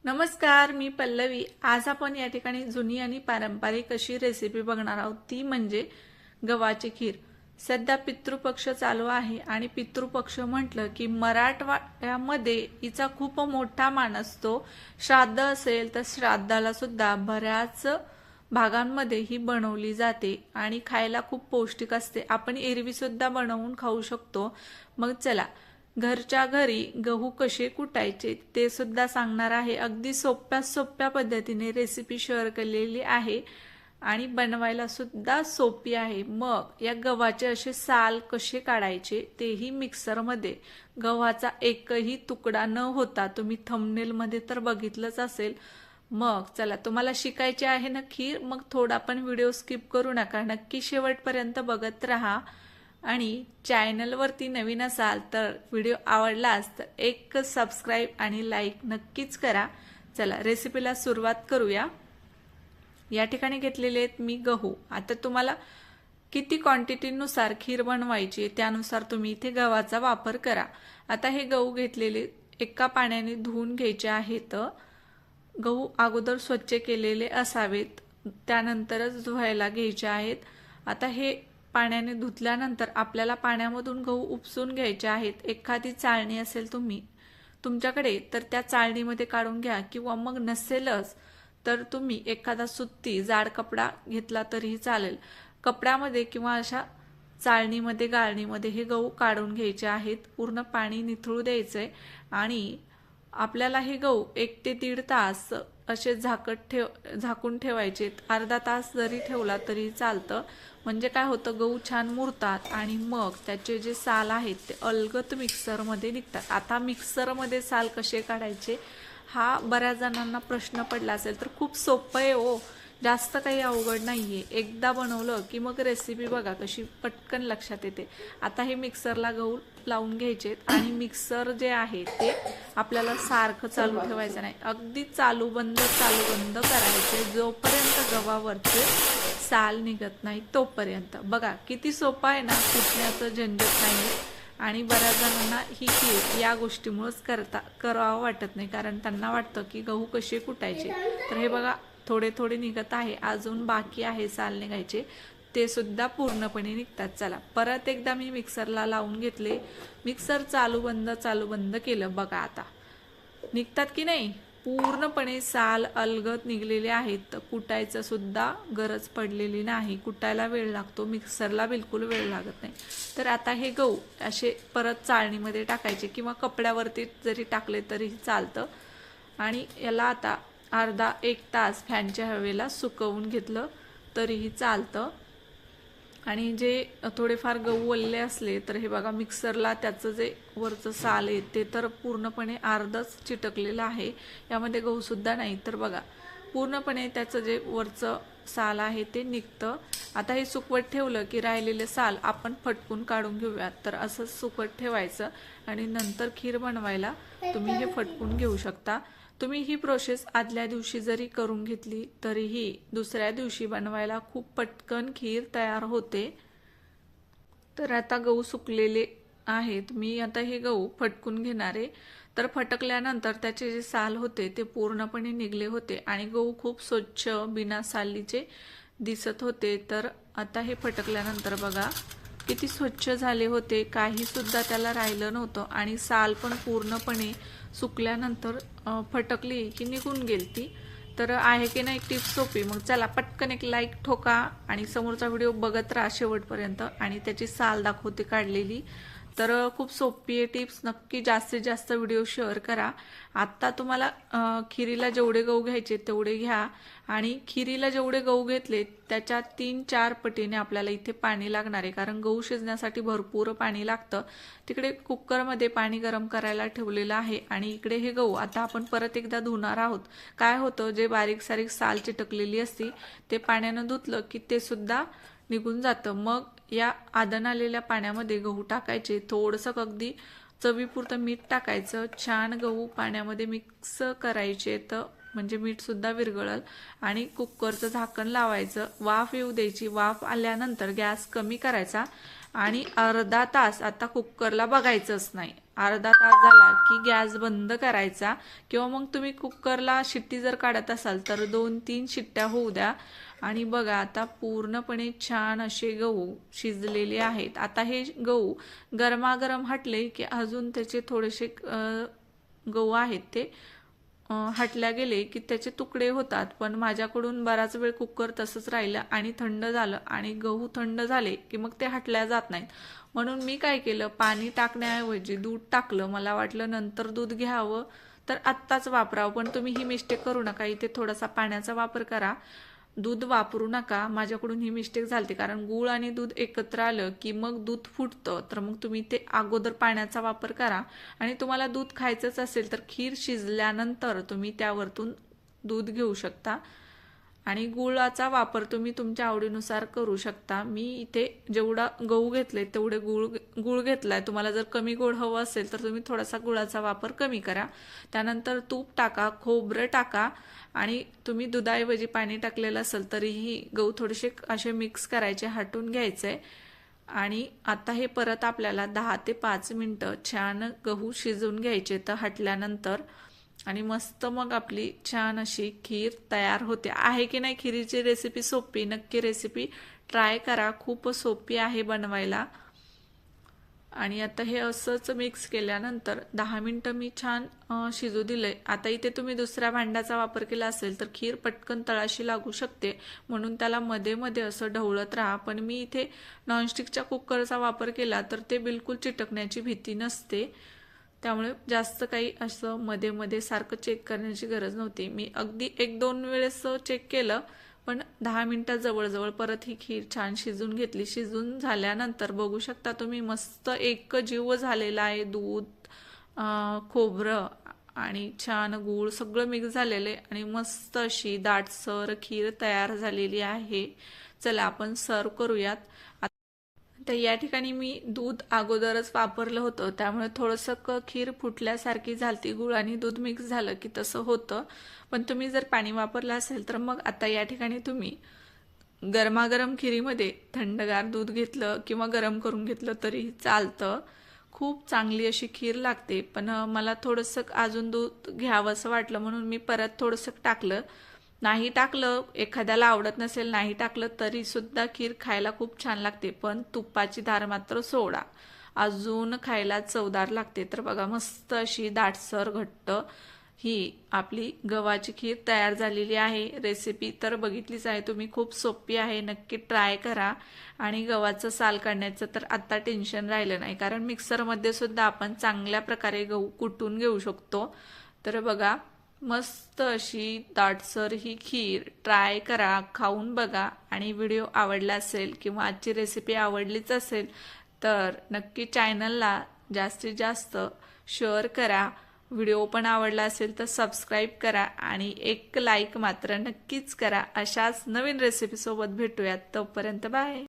नमस्कार, मी पल्लवी। आज आपण या ठिकाणी जुनी आणि पारंपरिक अशी रेसिपी बघणार आहोत, ती म्हणजे गव्हाची खीर। सध्या पितृपक्ष चालू आहे आणि पितृपक्ष म्हटलं की मराठवाड्यामध्ये हिचा खूप मोठा मान असतो। श्राद्ध असेल तर श्राद्धाला सुद्धा बऱ्याच भागांमध्ये ही बनवली जाते आणि खायला खूप पौष्टिक असते। आपण एरवी सुद्धा बनवून खाऊ शकतो। मग चला, घरच्या घरी गहू कसे कुटायचे ते सुद्धा सांगणार आहे। अगदी सोप्या पद्धतीने रेसिपी शेअर केलेली आहे आणि बनवायला सुद्धा सोपी आहे। मग या गव्हाचे असे साल कसे काढायचे तेही मिक्सरमध्ये, गव्हाचा एकही तुकडा न होता, तुम्ही थंबनेल मध्ये तर बघितलंच असेल। मग चला, तुम्हाला शिकायचे आहे ना खीर, मग थोडा पण व्हिडिओ स्किप करू नका, नक्की शेवटपर्यंत बघत राहा। आणि चॅनलवरती नवीन असाल तर व्हिडिओ आवडलास तर एक सबस्क्राईब आणि लाईक नक्कीच करा। चला, रेसिपीला सुरुवात करूया। या ठिकाणी घेतलेले आहेत मी गहू। आता तुम्हाला किती क्वांटिटीनुसार खीर बनवायची त्यानुसार तुम्ही इथे गव्हाचा वापर करा। आता हे गहू घेतलेले एका पाण्याने धुवून घ्यायचे आहेत। गहू अगोदर स्वच्छ केलेले असावेत, त्यानंतरच धुवायला घ्यायचे आहेत। आता हे पाण्याने धुतल्यानंतर आपल्याला पाण्यामधून गहू उपसून घ्यायचे आहेत। एखादी चाळणी असेल तुमच्याकडे तर त्या चाळणीमध्ये काढून घ्या, किंवा मग नसेलच तर तुम्ही एखादा सुती जाड कपडा घेतला तरीही चालेल। कपड्यामध्ये किंवा अशा चाळणीमध्ये, गाळणीमध्ये हे गहू काढून घ्यायचे आहेत। पूर्ण पाणी निथळू द्यायचंय आणि आपल्याला हे गहू 1 ते 1.5 तास असे झाकून ठेवायचे। अर्धा तास जरी ठेवला तरी चालतं, म्हणजे काय होतं, गहू छान मुरतात आणि मग त्याचे जे साल आहेत ते अलगद मिक्सरमध्ये निघतात। आता मिक्सरमध्ये साल कसे काढायचे हा बऱ्याच जणांना प्रश्न पडला असेल, तर खूप सोपं आहे हो, जास्त काही अवघड नाहीये। एकदा बनवलं की मग रेसिपी बघा कशी पटकन लक्षात येते। आता हे मिक्सरला गहू लावून घ्यायचे आणि मिक्सर जे आहे ते आपल्याला सारखं चालू ठेवायचं नाही, अगदी चालू बंद करायचे जोपर्यंत गव्हावरचे साल निघत नाही तोपर्यंत। बघा किती सोपं आहे ना, कुटण्याचं झंझट नाही। आणि बऱ्याच जणांना ही खीर या गोष्टीमुळेच करावं वाटत नाही, कारण त्यांना वाटतं की गहू कसे कुटायचे। तर हे बघा थोडे निघत आहे, अजून बाकी आहे साल निघायचे, ते सुद्धा पूर्णपणे निघतात। चला, परत एकदा मी मिक्सरला लावून घेतले, मिक्सर चालू बंद केलं। बघा आता निघतात की नाही, पूर्णपणे साल अलगद निघलेले आहेत। तर कुटायचं सुद्धा गरज पडलेली नाही, कुटायला वेळ लागतो, मिक्सरला बिलकुल वेळ लागत नाही। तर आता हे गहू असे परत चाळणीमध्ये टाकायचे, किंवा कपड्यावरती जरी टाकले तरीही चालतं। आणि याला आता अर्धा 1 तास फॅनच्या हवेला सुकवून घेतलं तरीही चालतं। आणि जे थोडेफार गहू ओले असले तर हे बघा मिक्सरला त्याचं जे वरचं साल आहे ते तर पूर्णपणे अर्धच चिटकलेलं आहे, यामध्ये गहू सुद्धा नाही। तर बघा पूर्णपणे त्याचं जे वरचं साल आहे ते निघतं। आता हे सुकवत ठेवलं की राहिलेले साल आपण फटकून काढून घेऊयात। तर असं सुकवत ठेवायचं आणि नंतर खीर बनवायला तुम्ही हे फटकून घेऊ शकता। तुम्ही ही प्रोसेस आदल्या दिवशी जरी करून घेतली तरीही दुसऱ्या दिवशी बनवायला खूप पटकन खीर तयार होते। तर आता गहू सुकलेले आहेत, मी आता हे गहू फटकून घेणार आहे। तर फटकल्यानंतर त्याचे जे साल होते ते पूर्णपणे निघले होते आणि गहू खूप स्वच्छ बिना सालीचे दिसत होते। तर आता हे फटकल्यानंतर बघा किती स्वच्छ झाले होते, काही सुद्धा त्याला राहिलं नव्हतं आणि साल पण पूर्णपणे सुकल्यानंतर फटकली की निघून गेलती। तर आहे की नाही टिप सोपी? मग चला पटकन एक लाईक ठोका आणि समोरचा व्हिडिओ बघत राहा शेवटपर्यंत, आणि त्याची साल दाखवते काढलेली। तर खूप सोपी आहे टिप्स, नक्की जास्तीत जास्त व्हिडिओ शेअर करा। आत्ता तुम्हाला खिरीला जेवढे गहू घ्यायचे तेवढे घ्या, आणि खिरीला जेवढे गहू घेतले त्याच्या 3-4 पटीने आपल्याला इथे पाणी लागणार आहे, कारण गहू शिजण्यासाठी भरपूर पाणी लागतं। तिकडे कुकरमध्ये पाणी गरम करायला ठेवलेलं आहे आणि इकडे हे गहू आता आपण परत एकदा धुणार आहोत। काय होतं, जे बारीक सारीक साल चिटकलेली असती ते पाण्यानं धुतलं की ते सुद्धा निघून जातं। मग या आदन आलेल्या पाण्यामध्ये गहू टाकायचे, थोडंसं अगदी चवीपुरतं मीठ टाकायचं, छान गहू पाण्यामध्ये मिक्स करायचे, तर म्हणजे मीठ सुद्धा विरघळल। आणि कुकरचं झाकण लावायचं, वाफ येऊ द्यायची। वाफ आल्यानंतर गॅस कमी करायचा आणि अर्धा तास आता कुकरला बघायचंच नाही, अर्धा तास झाला की गॅस बंद करायचा, किंवा मग तुम्ही कुकरला शिट्टी जर काढत असाल तर 2-3 शिट्ट्या होऊ द्या. आणि बघा आता पूर्णपणे छान असे गहू शिजलेले आहेत. आता हे गहू गरमागरम हटले की अजून त्याचे थोडेसे गहू आहेत ते हटल्या गेले की त्याचे तुकडे होतात. पण माझ्याकडून बराच वेळ कुकर तसंच राहिलं आणि थंड झालं, आणि गहू थंड झाले की मग ते हटल्या जात नाहीत. म्हणून मी काय केलं, पाणी टाकण्याऐवजी दूध टाकलं. मला वाटलं नंतर दूध घ्यावं तर आत्ताच वापरावं, पण तुम्ही ही मिस्टेक करू नका. इथे थोडासा पाण्याचा वापर करा, दूध वापरू नका. माझ्याकडून ही मिस्टेक झाली, कारण गूळ आणि दूध एकत्र आलं की मग दूध फुटतं. तर मग तुम्ही ते अगोदर पाण्याचा वापर करा. आणि तुम्हाला दूध खायचंच असेल तर खीर शिजल्यानंतर तुम्ही त्यावरतून दूध घेऊ शकता. आणि गुळाचा वापर तुम्ही तुमच्या आवडीनुसार करू शकता. मी इथे जेवढा गहू घेतले तेवढे गूळ घेतलाय. तुम्हाला जर कमी गोड हवं असेल तर तुम्ही थोडासा गुळाचा वापर कमी करा. त्यानंतर तूप टाका, खोबरं टाका, आणि तुम्ही दुधाऐवजी पाणी टाकलेलं असेल तरीही गहू थोडेसे असे मिक्स करायचे, हटून घ्यायचे. आणि आता हे परत आपल्याला 10 ते 5 मिनटं छान गहू शिजवून घ्यायचे तर हटल्यानंतर. आणि मस्त मग आपली छान अशी खीर तयार होते. आहे की नाही खिरीची रेसिपी सोपी? नक्की रेसिपी ट्राय करा, खूप सोपी आहे बनवायला. आणि आता हे असंच मिक्स केल्यानंतर 10 मिनटं मी छान शिजू दिलंय. आता इथे तुम्ही दुसऱ्या भांड्याचा वापर केला असेल तर खीर पटकन तळाशी लागू शकते, म्हणून त्याला मध्ये मध्ये असं ढवळत राहा. पण मी इथे नॉनस्टिकच्या कुकरचा वापर केला तर ते बिलकुल चिटकण्याची भीती नसते, त्यामुळे जास्त काही असं मध्ये मध्ये सारखं चेक करण्याची गरज नव्हती. मी अगदी 1-2 वेळेस चेक केलं, पण 10 मिनटात जवळजवळ परत ही खीर छान शिजून घेतली. शिजून झाल्यानंतर बघू शकता तुम्ही मस्त एक जीव झालेला आहे. दूध, खोबरं आणि छान गूळ सगळं मिक्स झालेलं आहे, आणि मस्त अशी दाटसर खीर तयार झालेली आहे. चला आपण सर्व करूयात. तर या ठिकाणी मी दूध अगोदरच वापरलं होतं, त्यामुळे थोडंसं खीर फुटल्यासारखी झालती. गूळ आणि दूध मिक्स झालं की तसं होतं. पण तुम्ही जर पाणी वापरलं असेल तर मग आता या ठिकाणी तुम्ही गरमागरम खिरीमध्ये थंडगार दूध घेतलं किंवा गरम करून घेतलं तरी चालतं. खूप चांगली अशी खीर लागते. पण मला थोडंसं अजून दूध घ्यावंसं वाटलं म्हणून मी परत थोडंसं टाकलं. नाही टाकलं, एखाद्याला आवडत नसेल, नाही टाकलं तरी सुद्धा खीर खायला खूप छान लागते. पण तुपाची धार मात्र सोडा, अजून खायला चवदार लागते. तर बघा मस्त अशी दाटसर घट्ट ही आपली गव्हाची खीर तयार झालेली आहे. रेसिपी तर बघितलीच आहे तुम्ही, खूप सोपी आहे, नक्की ट्राय करा. आणि गव्हाचं साल काढण्याचं तर आता टेन्शन राहिलं नाही, कारण मिक्सरमध्ये सुद्धा आपण चांगल्या प्रकारे गहू कुटून घेऊ शकतो. तर बघा मस्त अशी दाटसर ही खीर ट्राय करा, खाऊन बघा. आणि व्हिडिओ आवडला असेल किंवा आजची रेसिपी आवडलीच असेल तर नक्की चॅनलला जास्तीत जास्त शेअर करा. व्हिडिओ पण आवडला असेल तर सबस्क्राईब करा आणि एक लाईक मात्र नक्कीच करा. अशाच नवीन रेसिपीसोबत भेटूयात, तोपर्यंत बाय.